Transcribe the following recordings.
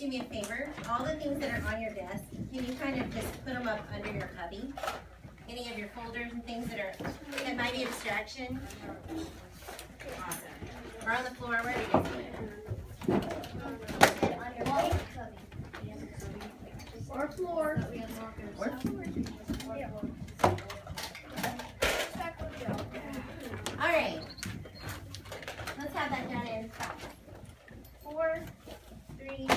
do me a favor? All the things that are on your desk, can you kind of just put them up under your cubby? Any of your folders and things that might be a distraction? Awesome. Or on the floor, wherever you guys do it. On your wall. Or floor. Or floor. All right. Let's have that done in 5, 4, 3, 2,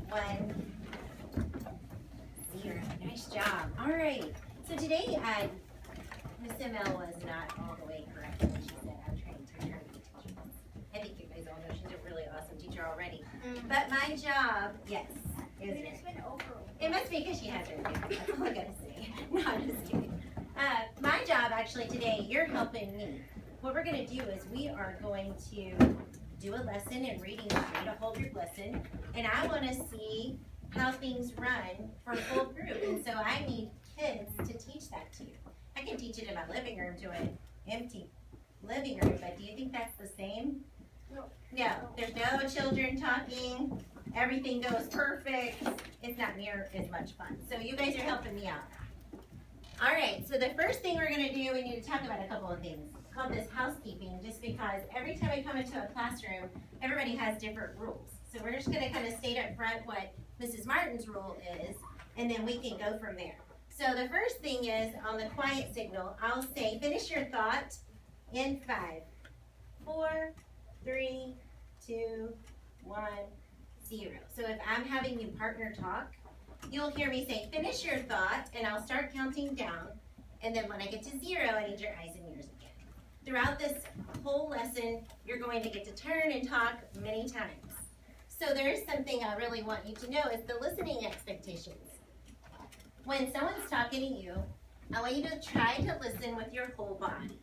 1, 0. Nice job. All right. So today, Miss ML was not all the way correct when she said I'm trying to teach her to be teachers. I think you guys all know she's a really awesome teacher already. But my job, yes, is it must be because she has her hair. That's all I gotta say. No, I'm just kidding. My job actually today, you're helping me. What we're gonna do is we are going to do a lesson in reading straight, a whole group lesson, and I want to see how things run for a full group. And so I need kids to teach that to you. I can teach it in my living room to an empty living room, but do you think that's the same? No, there's no children talking. Everything goes perfect. It's not near as much fun. So you guys are helping me out. All right, so the first thing we're going to do, we need to talk about a couple of things. It's called this housekeeping, just because every time we come into a classroom, everybody has different rules. So we're just going to kind of state up front what Mrs. Martin's rule is, and then we can go from there. So the first thing is, on the quiet signal, I'll say, finish your thought in 5, 4, 3, 2, 1, 0. So if I'm having you partner talk, you'll hear me say, finish your thought, and I'll start counting down. And then when I get to 0, I need your eyes and ears again. Throughout this whole lesson, you're going to get to turn and talk many times. So there's something I really want you to know is the listening expectations. When someone's talking to you, I want you to try to listen with your whole body.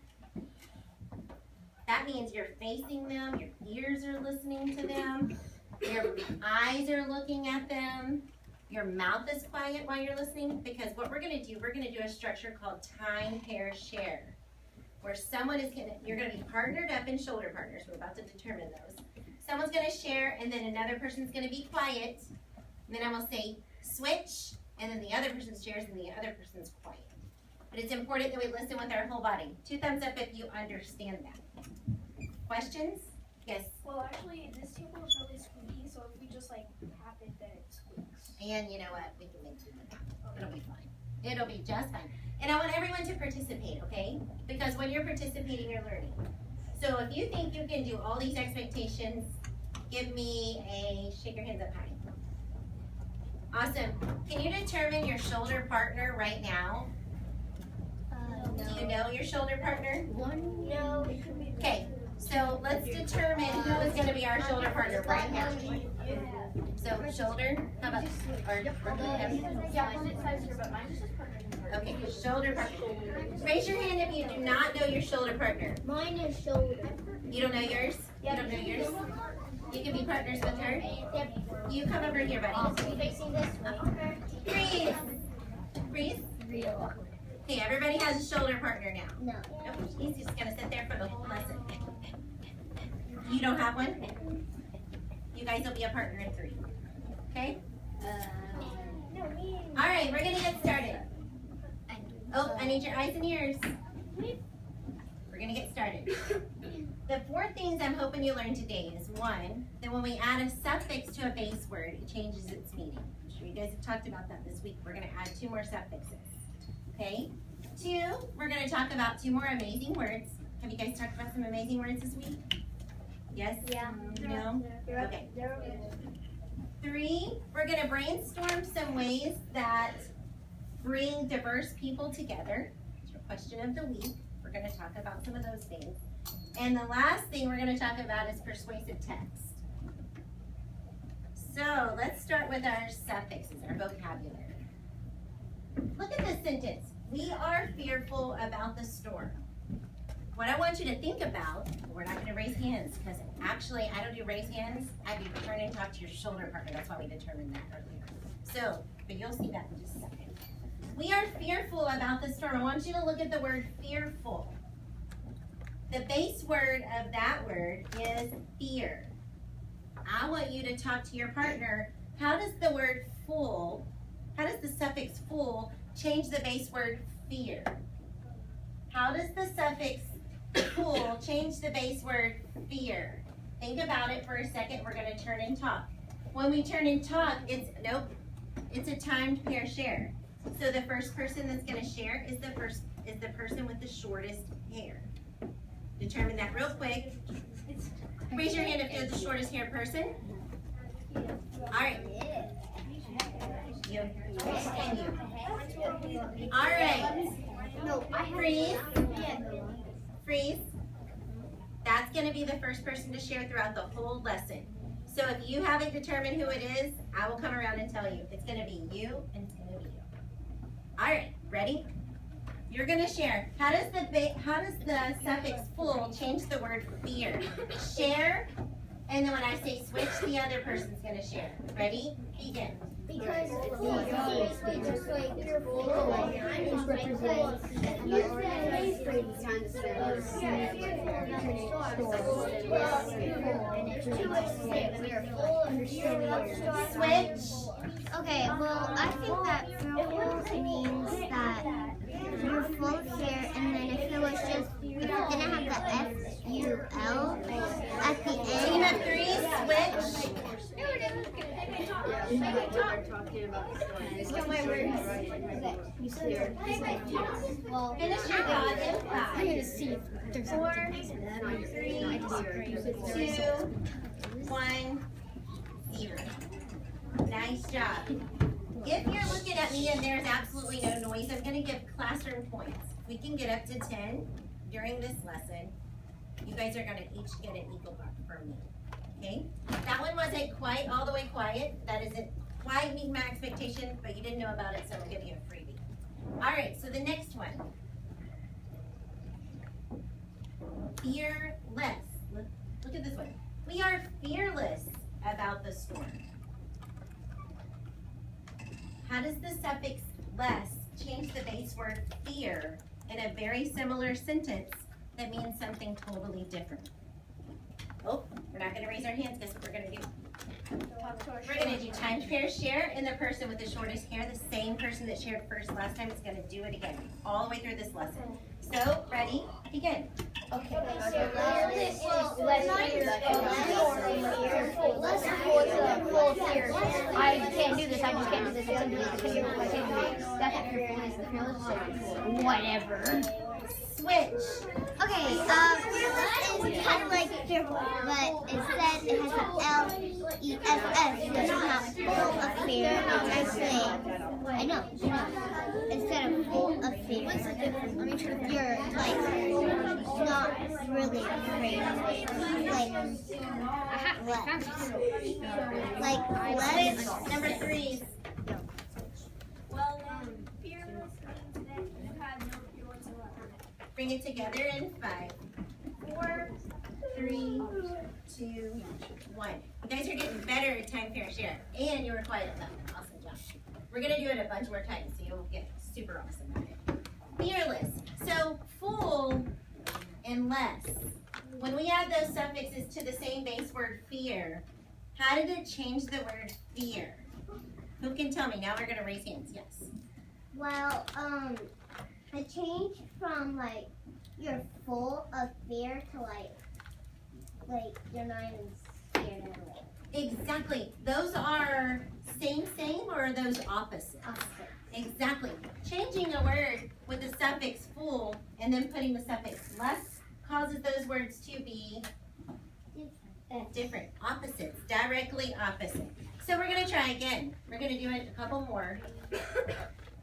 That means you're facing them, your ears are listening to them, your eyes are looking at them, your mouth is quiet while you're listening, because what we're going to do a structure called time, pair, share, where someone is you're going to be partnered up in shoulder partners. We're about to determine those. Someone's going to share, and then another person's going to be quiet. And then I'm going to say switch, and then the other person shares, and the other person's quiet. But it's important that we listen with our whole body. 2 thumbs up if you understand that. Questions? Yes? Well, actually, this table is really squeaky, so if we just like tap it, then it squeaks. And you know what? We can make do with that. It'll be fine. It'll be just fine. And I want everyone to participate, okay? Because when you're participating, you're learning. So if you think you can do all these expectations, give me a shake your hands up high. Awesome. Can you determine your shoulder partner right now? No. Do you know your shoulder partner? No, it could be. Okay, so let's determine who is going to be our shoulder partner right now. So shoulder, how about, okay, shoulder partner. Raise your hand if you do not know your shoulder partner. Mine is shoulder. You don't know yours? You don't know yours? You can be partners with her. Yep. You come over here, buddy. Facing this way. Freeze. Freeze. Real. Okay, everybody has a shoulder partner now. No. Nope, he's just going to sit there for the whole lesson. You don't have one? You guys will be a partner in 3. Okay? All right, we're going to get started. Oh, I need your eyes and ears. We're going to get started. The 4 things I'm hoping you learn today is 1, that when we add a suffix to a base word, it changes its meaning. I'm sure you guys have talked about that this week. We're going to add 2 more suffixes. Okay? 2, we're going to talk about 2 more amazing words. Have you guys talked about some amazing words this week? Yes? Yeah. No? Okay. 3, we're going to brainstorm some ways that bring diverse people together. It's your question of the week. We're going to talk about some of those things. And the last thing we're going to talk about is persuasive text. So let's start with our suffixes, our vocabulary. Look at this sentence. We are fearful about the storm. What I want you to think about, we're not going to raise hands because actually I don't do raise hands. I do turn and talk to your shoulder partner. That's why we determined that earlier. So, but you'll see that in just a second. We are fearful about the storm. I want you to look at the word fearful. The base word of that word is fear. I want you to talk to your partner. How does the word full, how does the suffix full change the base word fear? How does the suffix full change the base word fear? Think about it for a second. We're going to turn and talk. When we turn and talk, it's a timed pair share. So the first person that's going to share is the person with the shortest hair. Determine that real quick. Raise your hand if you're the shortest hair person. All right. You and you. All right. Freeze. That's going to be the first person to share throughout the whole lesson. So if you haven't determined who it is, I will come around and tell you. It's going to be you and it's going to be you. All right, ready? You're going to share. How does the suffix full change the word fear? Share, and then when I say switch, the other person's going to share. Ready? Begin. Because just like you're full, it represents Switch. Okay, well, I think that full means that you're full of hair, and then if it was just, if it didn't have the F-U-L at the end. Team of three, switch. Well, Finish your thought in 5, 4, 3, 2, 1, 0. Nice job. If you're looking at me and there's absolutely no noise, I'm going to give classroom points. We can get up to 10 during this lesson. You guys are going to each get an eagle buck from me. Okay? That one wasn't quite all the way quiet. That isn't quite meeting my expectation, but you didn't know about it, so I'm giving you a freebie. All right, so the next one. Fearless. Look at this one. We are fearless about the storm. How does the suffix less change the base word fear in a very similar sentence that means something totally different? Oh, we're not going to raise our hands. Guess what we're going to do? We're going to do timed pair share, and the person with the shortest hair, the same person that shared first last time, is going to do it again all the way through this lesson. So, ready? Begin. Okay. I can't do this. I just can't do this. I can't do this. I can't do this. That's what fearless. Whatever. Switch. Okay, fearless is kind of like fearful, but instead it has an L-E-S-S, which is not full of fear. I know. Instead of full of fear, you're like not really afraid. Like less. Number 3. Well, fearless means that you have no fear whatsoever. Bring it together in 5, 4, 3, 2, 1. You guys are getting better at time pair share, and you were quiet enough. Awesome job. We're going to do it a bunch more times, so you'll get super awesome at it. Fearless. So full and less. When we add those suffixes to the same base word fear, how did it change the word fear? Who can tell me? Now we're going to raise hands. Yes. Well, the change from like you're full of fear to like you're not even scared at all. Exactly. Those are same, or are those opposites? Opposite. Exactly. Changing a word with the suffix full and then putting the suffix less causes those words to be different. Opposites. Directly opposite. So we're going to try again. We're going to do it a couple more.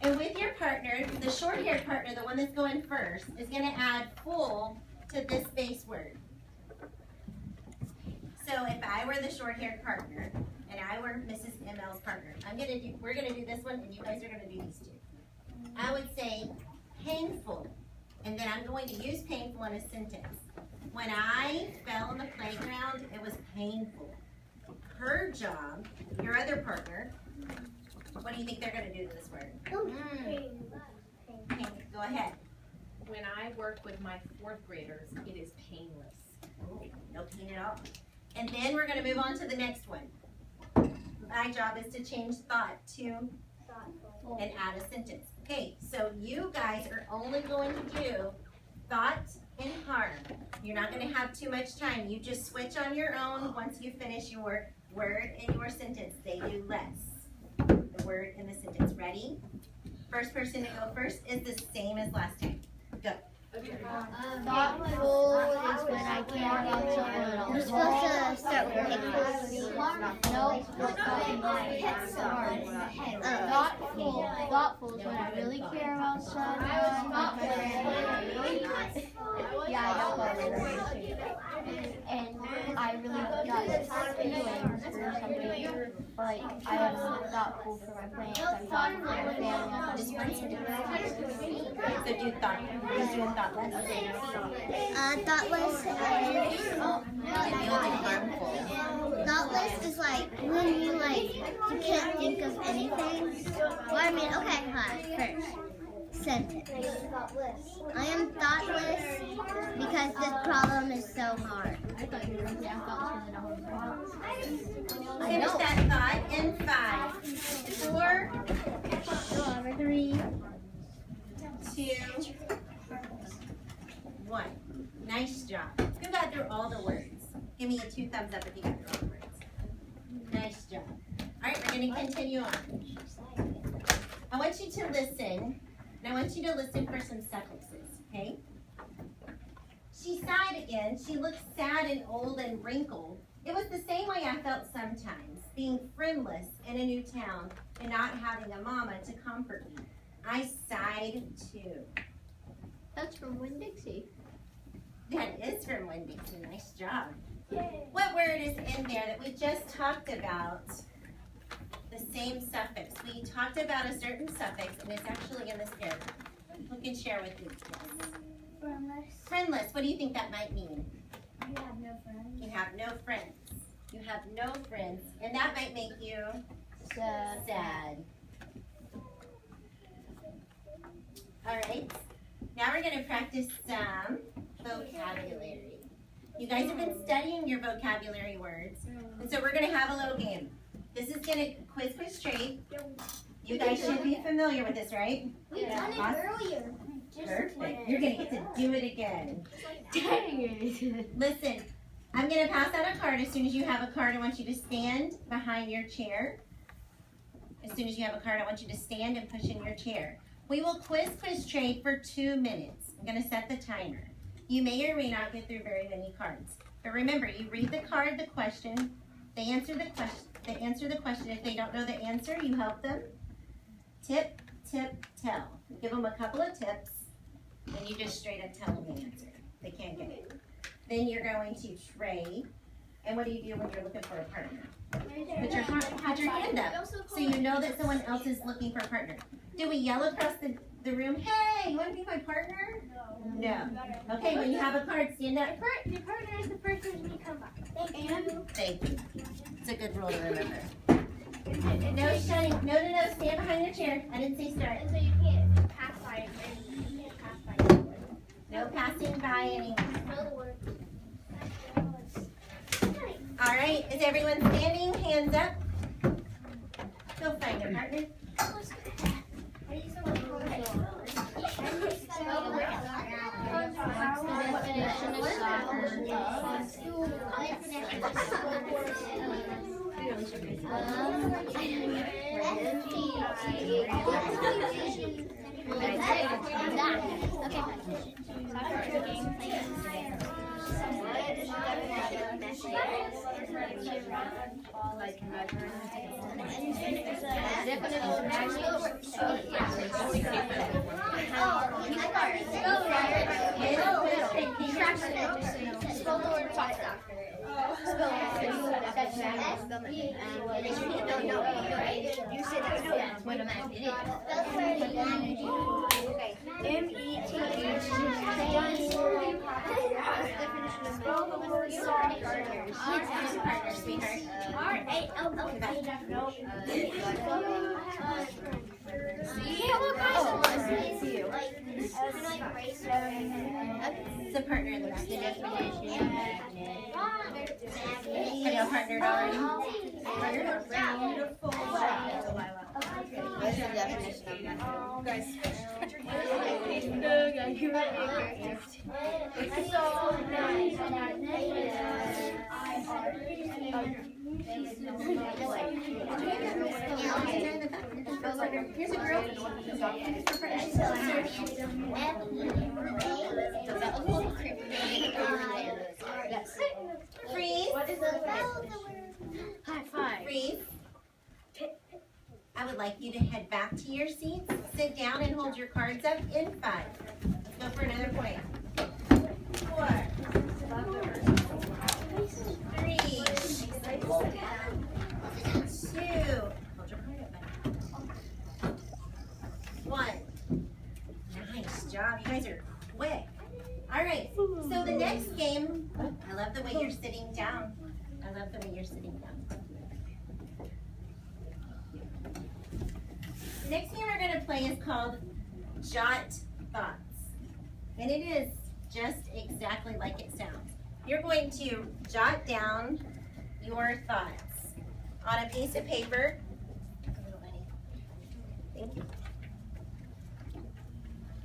And with your partner, the short-haired partner, the one that's going first, is going to add full to this base word. So if I were the short-haired partner and I were Mrs. ML's partner, we're going to do this one, and you guys are going to do these two. I would say painful, and then I'm going to use painful in a sentence. When I fell on the playground, it was painful. Her job, your other partner, what do you think they're going to do to this word? Pain. Go ahead. when I work with my 4th graders, it is painless. No pain at all. And then we're gonna move on to the next one. My job is to change thought to and add a sentence. Okay, so you guys are only going to do thought and harm. You're not gonna have too much time. You just switch on your own once you finish your word and your sentence. They do less. The word and the sentence. Ready? First person to go first is the same as last time. Go. Thoughtful is when I care about someone else. We're supposed to start with pictures. Thoughtful is when I really care about someone. Yeah, I know. And I really got feelings for somebody. Like, I am thoughtful for my plants. I'm thoughtful for my family. Just one sentence. So do thought. Who's doing thoughtless? Thoughtless is Harmful. thoughtless is like when you can't think of anything. Well, I mean, okay, first sentence. I am thoughtless because this problem is so hard. I thought you were going to say I'm thoughtful. Finish that thought in 5, 4, 3, 2, 1. Nice job. Who got through all the words? Give me a 2 thumbs up if you got through all the words. Nice job. All right, we're going to continue on. I want you to listen, and I want you to listen for some suffixes, okay? She sighed again. She looked sad and old and wrinkled. It was the same way I felt sometimes, being friendless in a new town and not having a mama to comfort me. I sighed too. That's from Winn-Dixie. That is from Winn-Dixie. Nice job. What word is in there that we just talked about? The same suffix. We talked about a certain suffix, and it's actually in this paragraph. Who can share with me? Friendless. Friendless. What do you think that might mean? You have no friends. You have no friends. You have no friends. And that might make you sad. All right. Now we're going to practice some vocabulary. You guys have been studying your vocabulary words. And so we're going to have a little game. This is going to quiz trade. You guys should be familiar with this, right? We've done it earlier. Perfect. You're going to get to do it again. Dang it. Listen, I'm going to pass out a card. As soon as you have a card, I want you to stand behind your chair. As soon as you have a card, I want you to stand and push in your chair. We will quiz trade for 2 minutes. I'm going to set the timer. You may or may not get through very many cards. But remember, you read the card, the question, they answer the question. If they don't know the answer, you help them. Tip, tip, tell. Give them a couple of tips, and you just straight up tell them the answer. They can't get it. Then you're going to trade. And what do you do when you're looking for a partner? Put your hand up so you know that someone else is looking for a partner. Do we yell across the room, hey, you want to be my partner? No. Okay, when you have a card, stand up. Your partner is the first person you come by. Thank you. It's a good rule to remember. No shutting. No, stand behind your chair. I didn't say start. So you can't pass by it. You can't pass by it. No passing by anyone. Know the word. All right, is everyone standing? Hands up. Go find your partner. It's a partner in the back. The definition. Have y'all partnered already? Beautiful. What's the definition of Guys. Here's a girl. Freeze. High five. Freeze. I would like you to head back to your seats, sit down and hold your cards up in 5. Let's go for another point. 4, 3, 2, hold your card up, buddy. 1. Nice job, you guys are quick. All right, so the next game, I love the way you're sitting down. I love the way you're sitting down. The next game we're going to play is called Jot Thoughts. And it is just exactly like it sounds. You're going to jot down your thoughts on a piece of paper. Thank you.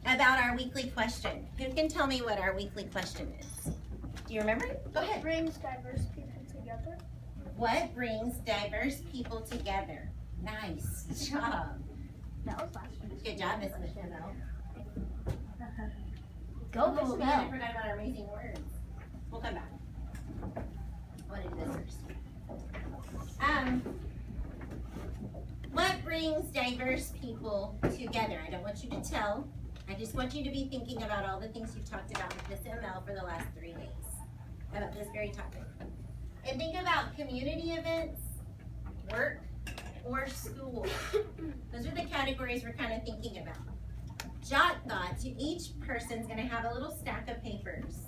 About our weekly question. Who can tell me what our weekly question is? Do you remember? Go ahead. What brings diverse people together? What brings diverse people together? Nice job. That was last week. Good job, Miss Michelle. Go, Oh, go, we haven't go. forgot about our amazing words. We'll come back. I want to do this first. What brings diverse people together? I don't want you to tell. I just want you to be thinking about all the things you've talked about with Miss ML for the last 3 days. About this very topic. And think about community events, work, or school. Those are the categories we're kind of thinking about. Jot thoughts. Each person's going to have a little stack of papers.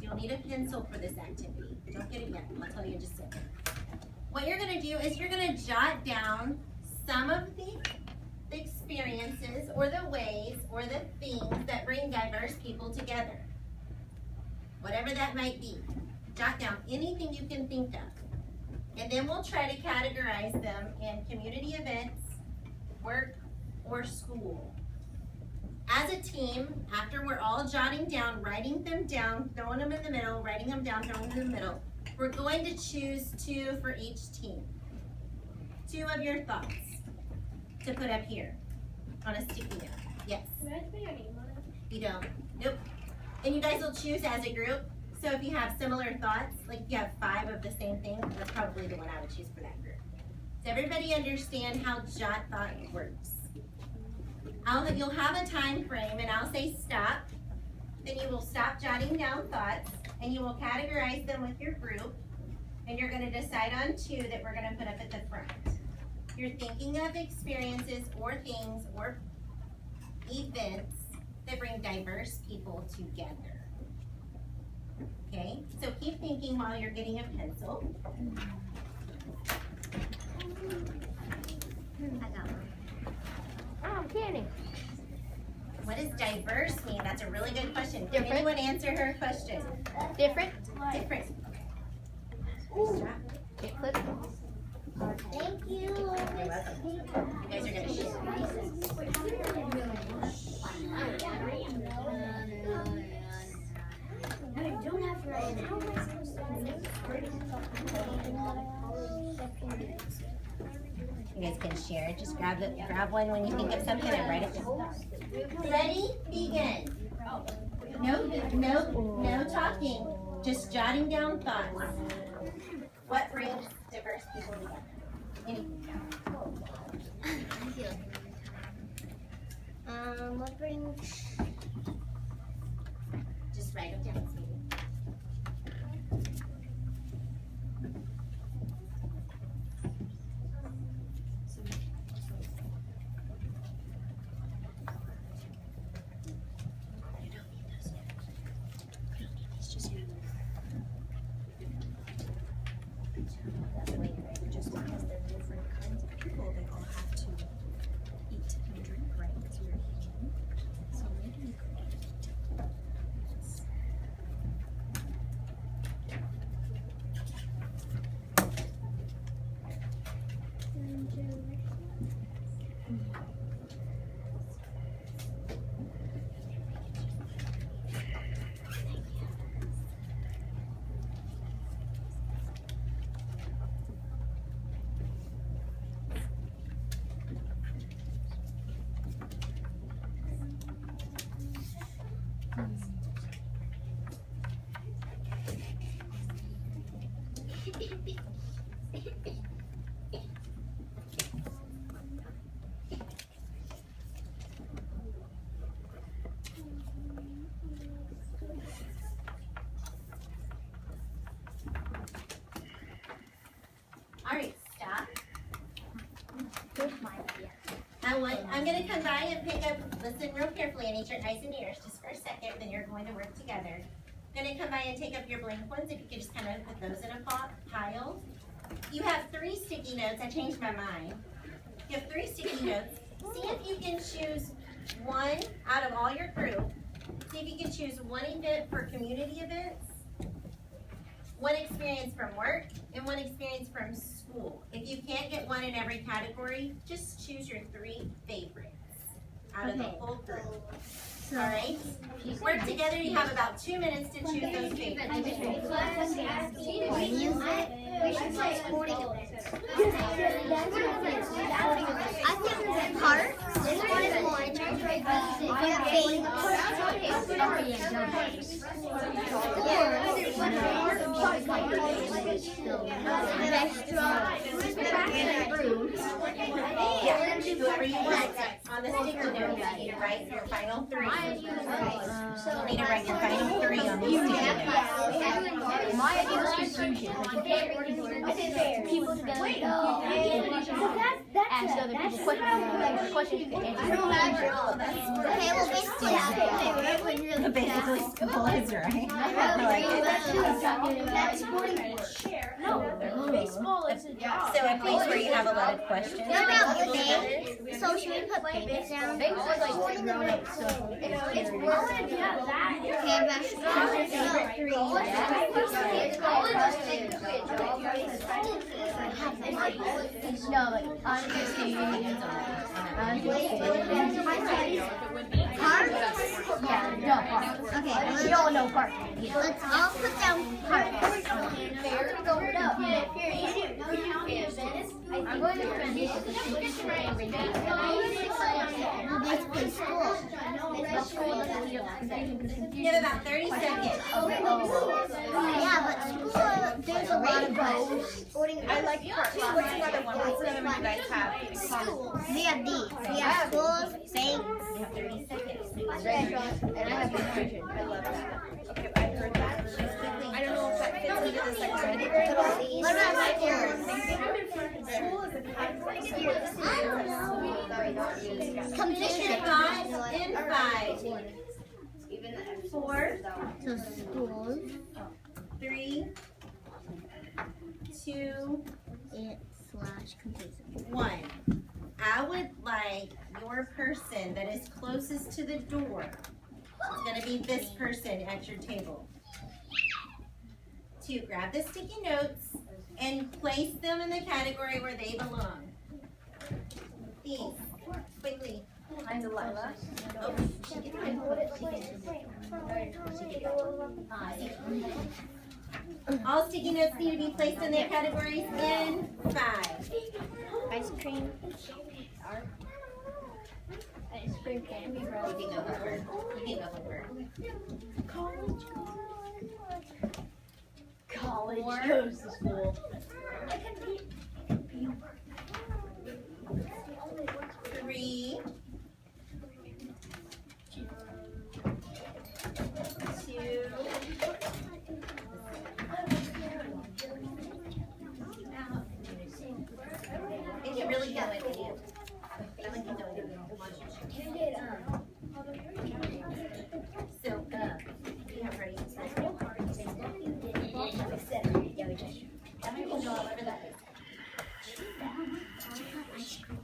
You'll need a pencil for this activity. Don't get it yet. I'll tell you in just a second. What you're going to do is you're going to jot down some of the experiences or the ways or the things that bring diverse people together. Whatever that might be. Jot down anything you can think of. And then we'll try to categorize them in community events, work, or school. As a team, after we're all jotting down, writing them down, throwing them in the middle, writing them down, throwing them in the middle, we're going to choose 2 for each team. 2 of your thoughts to put up here on a sticky note. Yes? Can I put your name on it? You don't? Nope. And you guys will choose as a group. So if you have similar thoughts, like if you have 5 of the same thing, that's probably the one I would choose for that group. Does everybody understand how jot thought works? You'll have a time frame and I'll say stop. Then you will stop jotting down thoughts and you will categorize them with your group. And you're going to decide on 2 that we're going to put up at the front. You're thinking of experiences or things or events that bring diverse people together. Okay, so keep thinking while you're getting a pencil. I got one. Oh, I'm kidding. What does diverse mean? That's a really good question. Can Different. anyone answer her question? Different. Different. Get clip. Thank you. You're welcome. You guys are going to share. I don't have to write it. How am I supposed You guys can share. Just grab one when you think of something and write it down. Ready? Begin. No talking. Just jotting down thoughts. What brings diverse people together? Anything. What brings... Just write them down, sweetie. Just because they're different kinds of people, they all have to eat All right, stop. Here's my idea. I'm going to come by and pick up, listen real carefully, I need your eyes and ears just for a second, then you're going to work together. I'm going to come by and take up your blank ones, if you could just kind of put those in a pile. You have 3 sticky notes, I changed my mind. You have 3 sticky notes. See if you can choose one out of all your group. See if you can choose one event for community events, one experience from work, and one experience from school. If you can't get one in every category, just choose your 3 favorites out of the whole group. All right? Work together. You have about 2 minutes to choose those favorites. Music. We should play sporting events. I think park. This one is one. Yeah, whoever you want. On the sticky note, you need to write your final 3. You need to write your final 3 on the sticky note. My idea was confusion. People together ask other people questions you can answer. Okay, well, Basically, school is right. Baseball is a job. So a place where you have a lot of questions. What about banks? So should we put banks down? Banks is like grown-ups, so it's Okay, no, like honestly, park? yeah, no park. Okay, We all know park. let's all put down park. I'm going to finish Well, basically school. You have about 30 seconds. Yeah, but school, there's a lot of those. I like park. What's another one? What's another one you guys have? Schools. We have these. We have schools, banks. You have 30 seconds. and I have confusion. I love that. Okay, I heard that. I don't know if that fits into the second. What about schools? Competition thoughts in 5, 4, So schools, 3, 2, /complacent. 1. I would like your person that is closest to the door. It's going to be this person at your table. To grab the sticky notes and place them in the category where they belong. These, quickly. I'm Delilah. Oh, she gets it. All sticky notes need to be placed in their categories in 5. Ice cream. Ice cream candy. You can go over. You can go over. College goes to school. 3, 2. It can really go in you. Really can go in you. So, you have ready to start.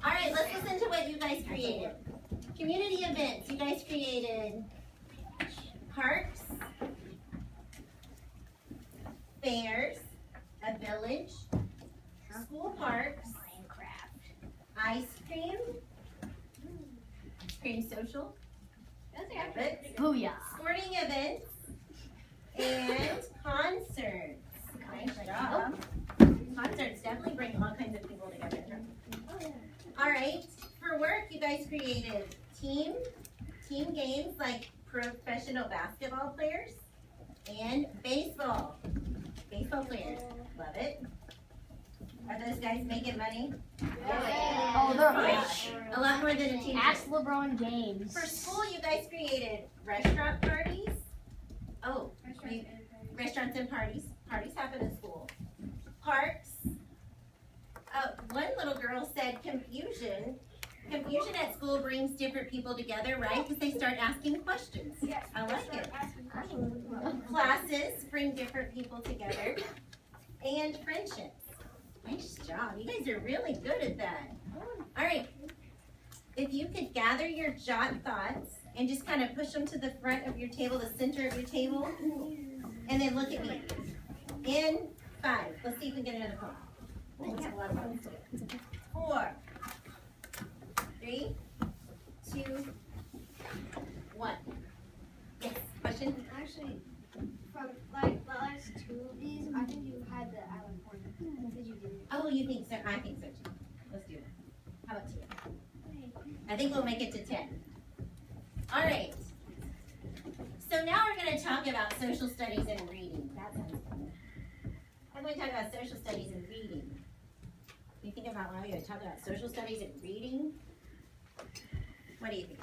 All right, let's listen to what you guys created. Community events, you guys created parks, fairs, a village, school parks, ice cream social, rabbits, Booyah. sporting events, and concerts. Nice job. Concerts definitely bring all kinds of people together. All right, for work, you guys created team games like professional basketball players and baseball players. Love it. Are those guys making money? Oh, they're rich. A lot more than a teacher. Ask LeBron James. For school, you guys created restaurant parties. Oh, restaurants and parties. Parties happen in school. Parks. One little girl said confusion. Confusion at school brings different people together, right? Because they start asking questions. Yes. I like it. Classes bring different people together. And friendships. Nice job. You guys are really good at that. All right. If you could gather your jot thoughts and just kind of push them to the front of your table, the center of your table, and then look at me. In 5. Let's see if we can get another phone. That's a lot of phones. 4, 3, 2, 1. Yes, question? Actually, from like the last 2 of these, I think you had the island corner. Did you do it? Oh, you think so? I think so too. Let's do it. How about 2? I think we'll make it to 10. All right. So now we're going to talk about social studies and reading. That sounds fun. I'm going to talk about social studies and reading. You think about why we're going to talk about social studies and reading? What do you think?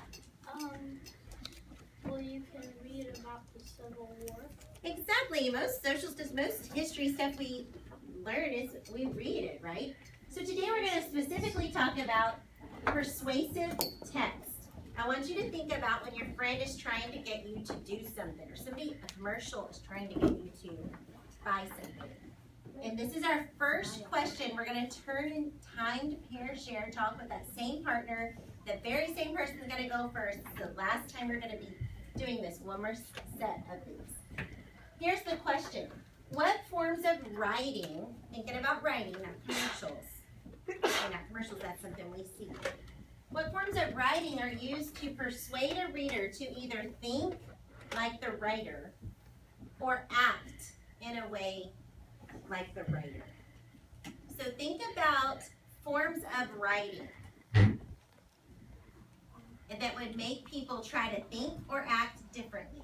Well, you can read about the Civil War. Exactly. Most history stuff we learn is we read it, right? So today we're going to specifically talk about persuasive text. I want you to think about when your friend is trying to get you to do something, or a commercial is trying to get you to buy something. And this is our first question. We're going to turn in timed pair share talk with that same partner. The very same person is going to go first. It's the last time we're going to be doing this. One more set of these. Here's the question. What forms of writing, thinking about writing, not commercials. Not commercials, that's something we see. What forms of writing are used to persuade a reader to either think like the writer or act in a way like the writer? So think about forms of writing that would make people try to think or act differently.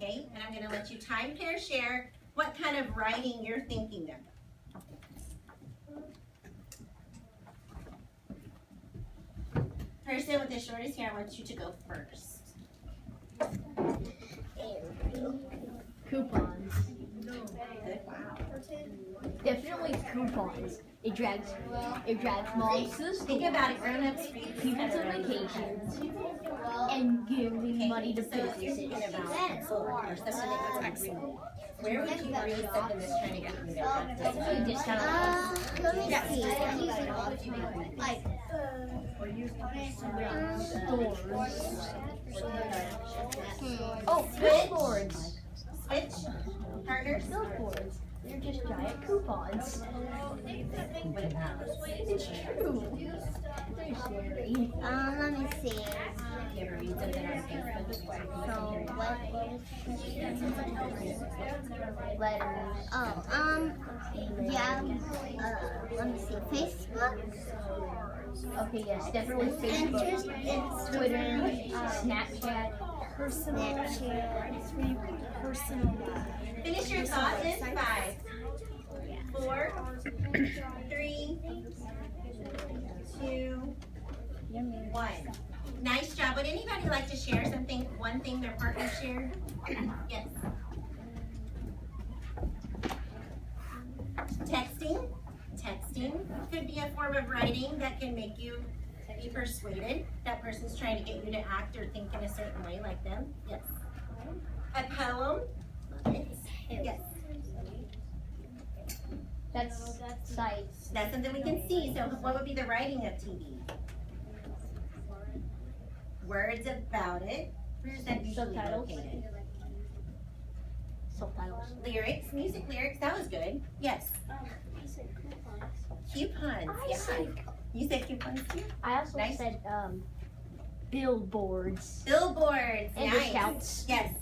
Okay, and I'm going to let you time pair share what kind of writing you're thinking of. Person with the shortest hair, I want you to go first. Coupons. Good, wow. Definitely coupons. It drags moms to the Think school, about it, grown-ups read people to vacations, and giving money to So if you're thinking businesses. about school or something that you read, where would you read something that's trying to get you there? Definitely discount. Let me see. Like, Oh, billboards. Switch, partners. Billboards. They're just giant coupons. What about? It's true. They're scary. let me see. You ever read something on Facebook? So, Letters. yeah, let me see. Facebook? Okay, yes, definitely Facebook, Twitter, Snapchat. Finish your thought in 5, 4, 3, 2, 1. Nice job. Would anybody like to share something, one thing their partner shared? Yes. Texting. Texting could be a form of writing that can make you be persuaded. That person's trying to get you to act or think in a certain way like them. Yes. A poem. Love it. Yes. That's sites. That's something we can see. So what would be the writing of TV? Words about it. Where's that usually Subtitles. located? Subtitles. Lyrics, music lyrics. That was good. Yes. Coupons. Yeah. You said coupons too? I also Nice. said billboards. Billboards. And Nice. discounts. Yes.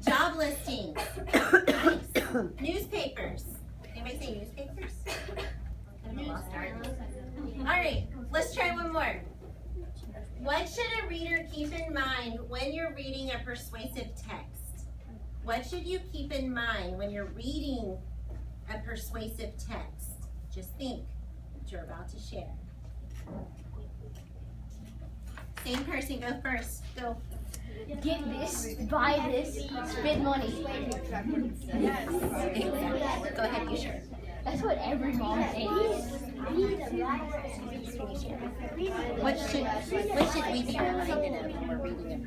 Job listings. Nice. Newspapers. Anybody say newspapers? Kind of a lost art. All right, let's try one more. What should a reader keep in mind when you're reading a persuasive text? What should you keep in mind when you're reading a persuasive text? Just think what you're about to share. Same person, go first. Go. Get this, buy this, spend money. Yes. Exactly. Go ahead, you share. That's what every mom thinks. What should we be reminded of when we're reading a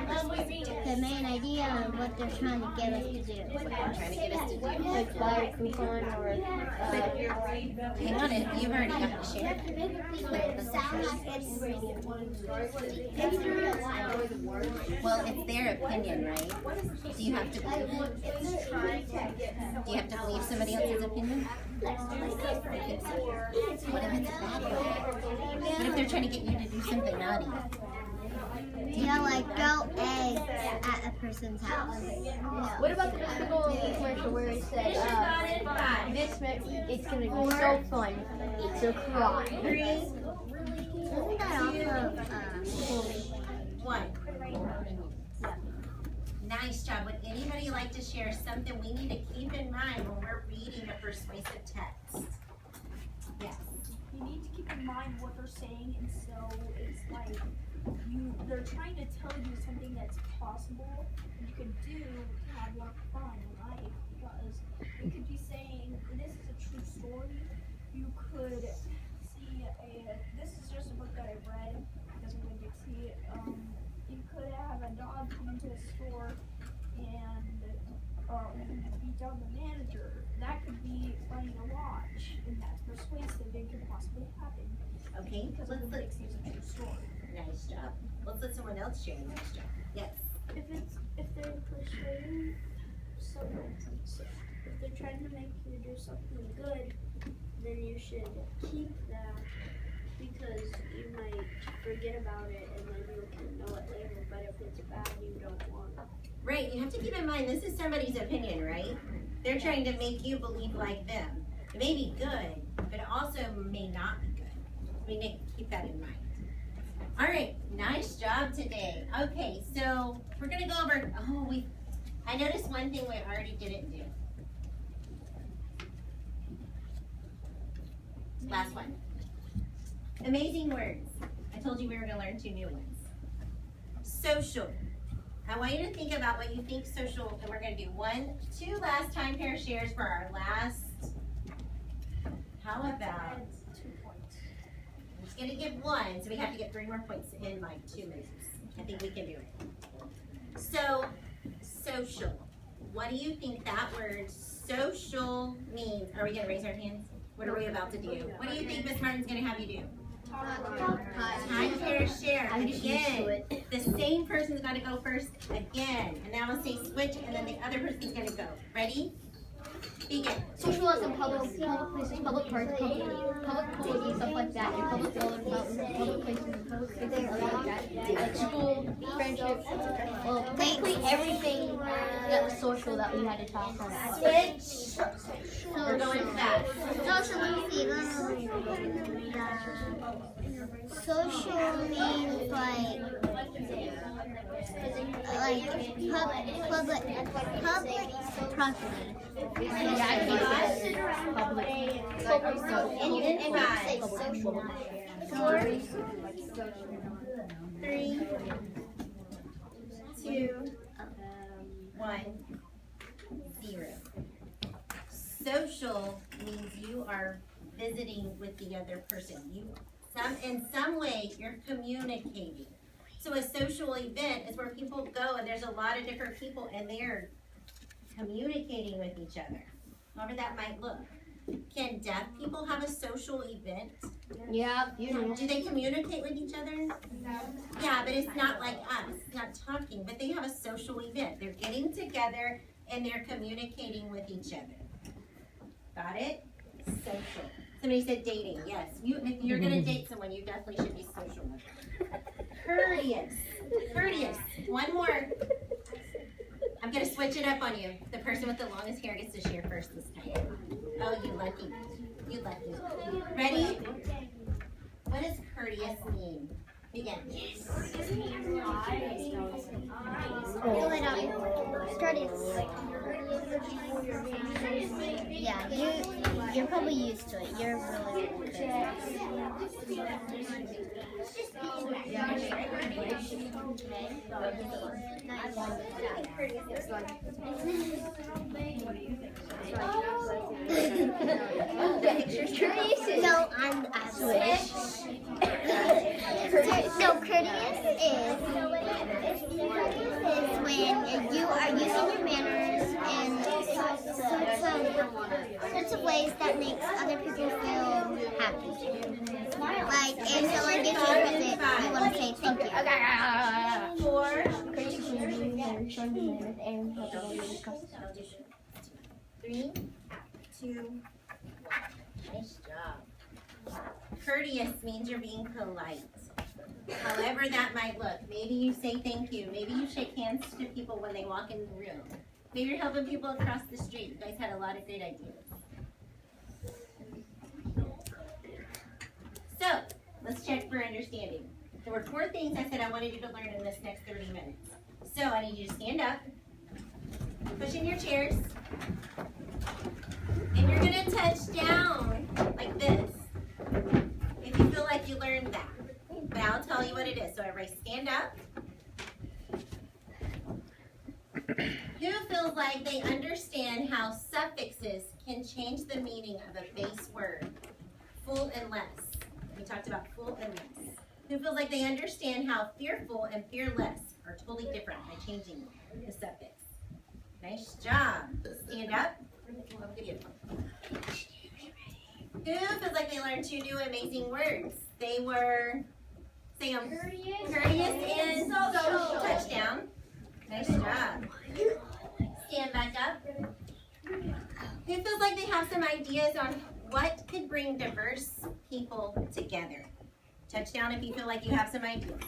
persuasive? The main idea of what they're trying to get us to do. What they're trying to get us to do. Like buy a coupon or Hang on, you've already got to share. Well, it's their opinion, right? Do you have to believe it? Do you have to believe somebody else's opinion? I think so. What if it's a bad one? What if they're trying to get you to do something naughty? Yeah, like throw eggs at a person's house. what about the typical commercial where it says, it's gonna be so fun, so cry. 3, Isn't that also 1. Nice job. Would anybody like to share something we need to keep in mind when we're reading a persuasive text? Yes. You need to keep in mind what they're saying, and so it's like they're trying to tell you something that's possible you could do to have a lot of fun in life, because it could be saying this is a true story. You could see this is just a book that I read because I'm going to see it. You could have a dog come into a store and beat down the manager. That could be funny to watch, and that's persuasive. It could possibly happen. Okay, Because let's it let, makes it a true story. nice job. Let's let someone else share. Nice job. Yes. If they're persuading someone, so if they're trying to make you do something good, then you should keep that, because you might forget about it and then you can know it later. But if it's bad, you don't want it. Right, you have to keep in mind this is somebody's opinion, right? They're trying to make you believe like them. It may be good, but it also may not be good. We need to keep that in mind. All right, nice job today. Okay, so we're gonna go over, I noticed one thing we already didn't do. Last one. Amazing words. I told you we were gonna learn 2 new ones. Social. I want you to think about what you think social, and we're gonna do 2 last time pair shares for our last, how about, 2 points. I'm just gonna give 1, so we have to get 3 more points in like 2 minutes. I think we can do it. So, social. What do you think that word social means? Are we gonna raise our hands? What are we about to do? What do you think Miss Martin's gonna have you do? Time pair share. And again, the same person's gotta go first again. And now I'll say switch, and then the other person's gonna go. Ready? Begin. Socialism, public places, public parks, public facilities, stuff like that, and public buildings, public places, and public spaces, stuff like that. Like school, friendships, well, basically everything that was social that we had to talk about. Switch. We're going fast. Social means like public property. Yeah, I think public social. And you can say social. 4, 3, 2, 1, 0. Social means you are visiting with the other person. In some way, you're communicating. So a social event is where people go and there's a lot of different people and they're communicating with each other. However that might look. Can deaf people have a social event? Yeah, you know. Do they communicate with each other? Yeah, but it's not like us. It's not talking, but they have a social event. They're getting together and they're communicating with each other. Got it? Social. Somebody said dating. Yes. If you're going to date someone, you definitely should be social with them. Courteous. Courteous. 1 more. I'm going to switch it up on you. The person with the longest hair gets to share first this time. Oh, you lucky. You lucky. Ready? What does courteous mean? Begin. Courteous. Yeah, you're probably used to it. You're really good. So I'm Switch. So courteous is when you are using your manners in sorts of ways that makes other people feel happy. Like if someone gives you a present, you want to say thank you. Three, two, one. Nice job. Courteous means you're being polite. However that might look. Maybe you say thank you. Maybe you shake hands to people when they walk in the room. Maybe you're helping people across the street. You guys had a lot of great ideas. So, let's check for understanding. There were 4 things I said I wanted you to learn in this next 30 minutes. So, I need you to stand up, push in your chairs, and you're going to touch down like this if you feel like you learned that. But I'll tell you what it is. So, everybody stand up. Who feels like they understand how suffixes can change the meaning of a base word? Full and less. We talked about full and less. Who feels like they understand how fearful and fearless are totally different by changing the suffix? Nice job. Stand up. I'll give you. Who feels like they learned 2 new amazing words? They were, say them. Courteous and social. Touchdown. Nice job. Stand back up. Who feels like they have some ideas on what could bring diverse people together? Touchdown if you feel like you have some ideas.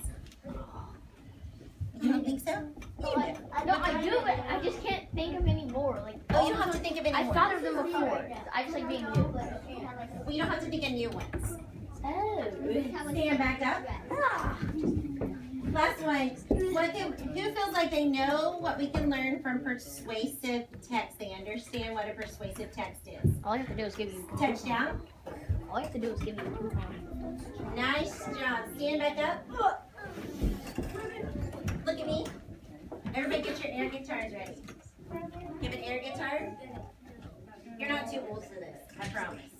You don't think so? No, I do, but I just can't think of any more. Like, Oh, you don't have to think of any I more. thought of them before. I just like being new. Well, you don't have to think of new ones. Oh. Stand back up. Last one. Who feels like they know what we can learn from persuasive text? They understand what a persuasive text is. All you have to do is give you. Touchdown. All you have to do is give you a coupon. Nice job. Stand back up. Look at me. Everybody get your air guitars ready. Give an air guitar. You're not too old for this, I promise.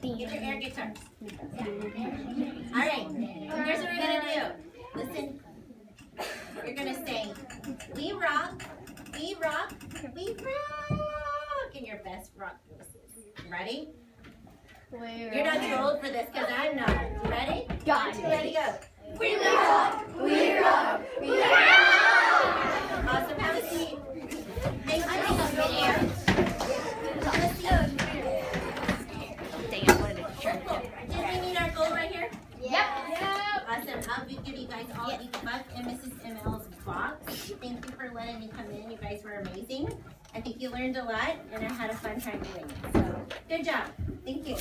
Get your air guitars. All right, here's what we're going to do. Listen, you're going to say, we rock, we rock, we rock in your best rock voices. Ready? You're not too old for this because I'm not. You ready? Got it. Ready, go. We rock! We rock! We rock! Awesome. Have a seat. Thanks for being here. Dang, I wanted to turn it down. Did we meet our goal right here? Yep. Awesome. I'll give you guys all each buck and Mrs. ML's box. Thank you for letting me come in. You guys were amazing. I think you learned a lot, and I had a fun time doing it. So, good job. Thank you.